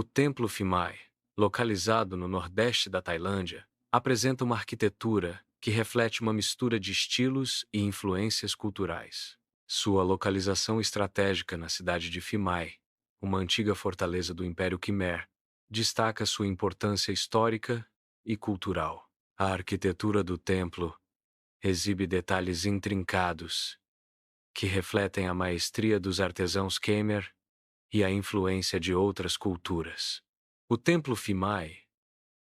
O Templo Phimai, localizado no nordeste da Tailândia, apresenta uma arquitetura que reflete uma mistura de estilos e influências culturais. Sua localização estratégica na cidade de Phimai, uma antiga fortaleza do Império Khmer, destaca sua importância histórica e cultural. A arquitetura do templo exibe detalhes intrincados que refletem a maestria dos artesãos Khmer e a influência de outras culturas. O Templo Phimai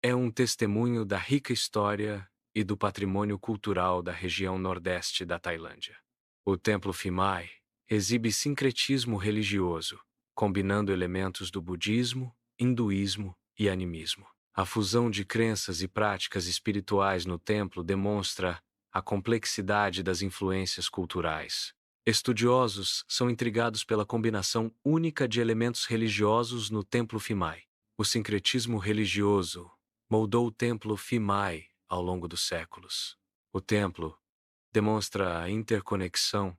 é um testemunho da rica história e do patrimônio cultural da região nordeste da Tailândia. O Templo Phimai exibe sincretismo religioso, combinando elementos do budismo, hinduísmo e animismo. A fusão de crenças e práticas espirituais no templo demonstra a complexidade das influências culturais. Estudiosos são intrigados pela combinação única de elementos religiosos no Templo Phimai. O sincretismo religioso moldou o Templo Phimai ao longo dos séculos. O templo demonstra a interconexão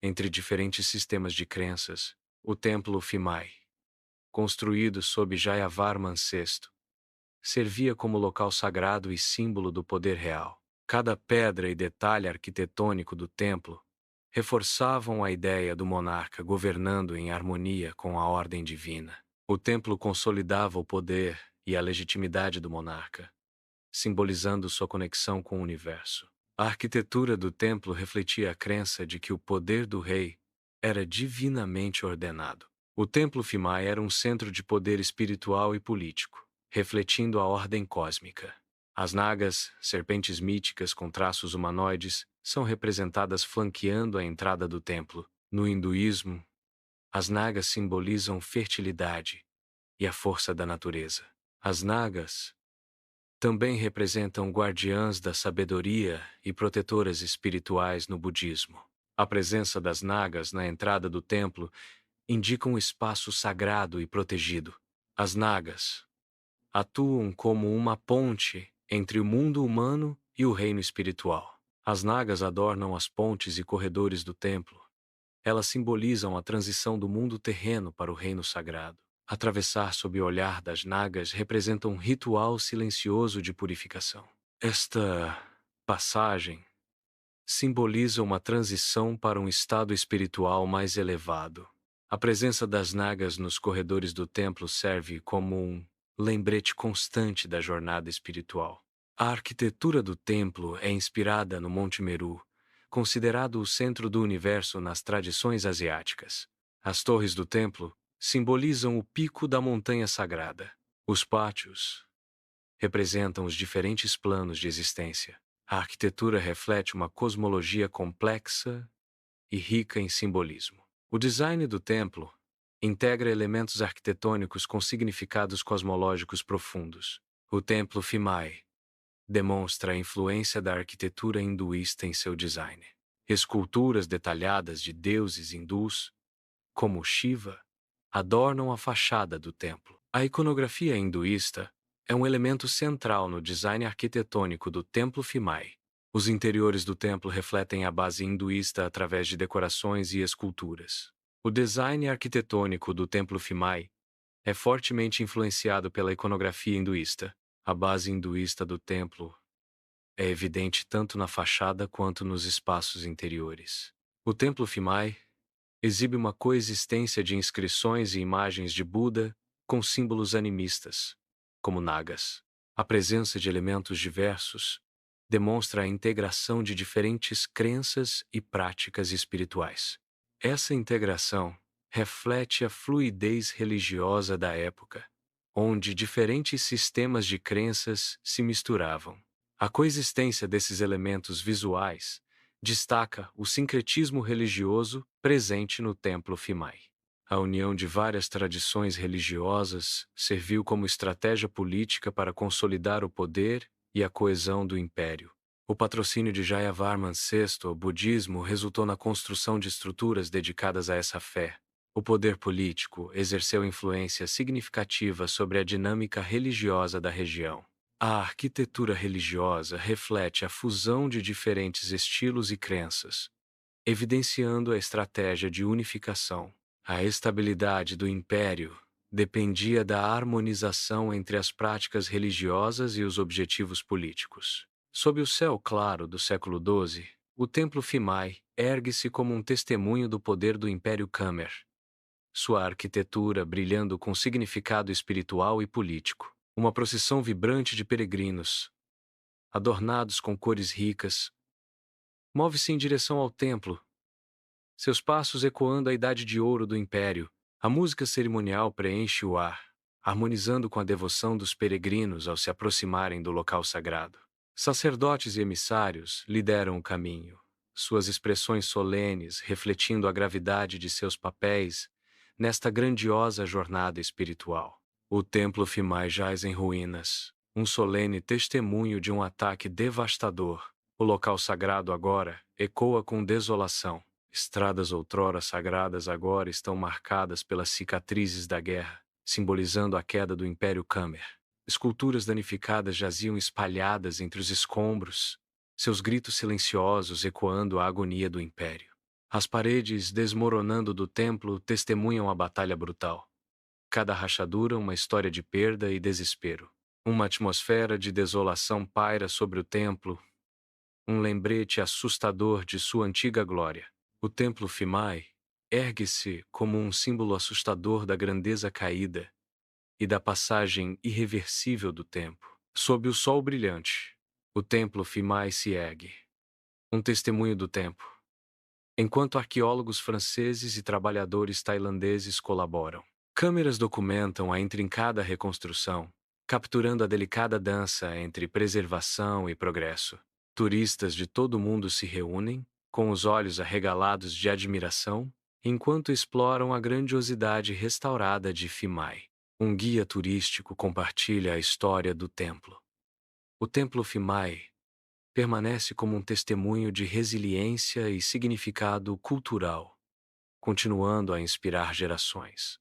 entre diferentes sistemas de crenças. O Templo Phimai, construído sob Jayavarman VI, servia como local sagrado e símbolo do poder real. Cada pedra e detalhe arquitetônico do templo reforçavam a ideia do monarca governando em harmonia com a ordem divina. O templo consolidava o poder e a legitimidade do monarca, simbolizando sua conexão com o universo. A arquitetura do templo refletia a crença de que o poder do rei era divinamente ordenado. O Templo Phimai era um centro de poder espiritual e político, refletindo a ordem cósmica. As nagas, serpentes míticas com traços humanoides, são representadas flanqueando a entrada do templo. No hinduísmo, as nagas simbolizam fertilidade e a força da natureza. As nagas também representam guardiãs da sabedoria e protetoras espirituais no budismo. A presença das nagas na entrada do templo indica um espaço sagrado e protegido. As nagas atuam como uma ponte entre o mundo humano e o reino espiritual. As nagas adornam as pontes e corredores do templo. Elas simbolizam a transição do mundo terreno para o reino sagrado. Atravessar sob o olhar das nagas representa um ritual silencioso de purificação. Esta passagem simboliza uma transição para um estado espiritual mais elevado. A presença das nagas nos corredores do templo serve como um lembrete constante da jornada espiritual. A arquitetura do templo é inspirada no Monte Meru, considerado o centro do universo nas tradições asiáticas. As torres do templo simbolizam o pico da montanha sagrada. Os pátios representam os diferentes planos de existência. A arquitetura reflete uma cosmologia complexa e rica em simbolismo. O design do templo integra elementos arquitetônicos com significados cosmológicos profundos. O Templo Phimai demonstra a influência da arquitetura hinduísta em seu design. Esculturas detalhadas de deuses hindus, como Shiva, adornam a fachada do templo. A iconografia hinduísta é um elemento central no design arquitetônico do Templo Phimai. Os interiores do templo refletem a base hinduísta através de decorações e esculturas. O design arquitetônico do Templo Phimai é fortemente influenciado pela iconografia hinduísta. A base hinduísta do templo é evidente tanto na fachada quanto nos espaços interiores. O Templo Phimai exibe uma coexistência de inscrições e imagens de Buda com símbolos animistas, como nagas. A presença de elementos diversos demonstra a integração de diferentes crenças e práticas espirituais. Essa integração reflete a fluidez religiosa da época, onde diferentes sistemas de crenças se misturavam. A coexistência desses elementos visuais destaca o sincretismo religioso presente no Templo Phimai. A união de várias tradições religiosas serviu como estratégia política para consolidar o poder e a coesão do império. O patrocínio de Jayavarman VI ao budismo resultou na construção de estruturas dedicadas a essa fé. O poder político exerceu influência significativa sobre a dinâmica religiosa da região. A arquitetura religiosa reflete a fusão de diferentes estilos e crenças, evidenciando a estratégia de unificação. A estabilidade do império dependia da harmonização entre as práticas religiosas e os objetivos políticos. Sob o céu claro do século XII, o Templo Phimae ergue-se como um testemunho do poder do Império Khmer, sua arquitetura brilhando com significado espiritual e político. Uma procissão vibrante de peregrinos, adornados com cores ricas, move-se em direção ao templo, seus passos ecoando a idade de ouro do Império. A música cerimonial preenche o ar, harmonizando com a devoção dos peregrinos ao se aproximarem do local sagrado. Sacerdotes e emissários lideram o caminho, suas expressões solenes refletindo a gravidade de seus papéis nesta grandiosa jornada espiritual. O Templo Phimae jaz em ruínas, um solene testemunho de um ataque devastador. O local sagrado agora ecoa com desolação. Estradas outrora sagradas agora estão marcadas pelas cicatrizes da guerra, simbolizando a queda do Império Khmer. Esculturas danificadas jaziam espalhadas entre os escombros, seus gritos silenciosos ecoando a agonia do Império. As paredes desmoronando do templo testemunham a batalha brutal. Cada rachadura uma história de perda e desespero. Uma atmosfera de desolação paira sobre o templo, um lembrete assustador de sua antiga glória. O Templo Phimae ergue-se como um símbolo assustador da grandeza caída e da passagem irreversível do tempo. Sob o sol brilhante, o Templo Phimae se ergue, um testemunho do tempo, enquanto arqueólogos franceses e trabalhadores tailandeses colaboram. Câmeras documentam a intrincada reconstrução, capturando a delicada dança entre preservação e progresso. Turistas de todo o mundo se reúnem, com os olhos arregalados de admiração, enquanto exploram a grandiosidade restaurada de Phimae. Um guia turístico compartilha a história do templo. O Templo Phimae permanece como um testemunho de resiliência e significado cultural, continuando a inspirar gerações.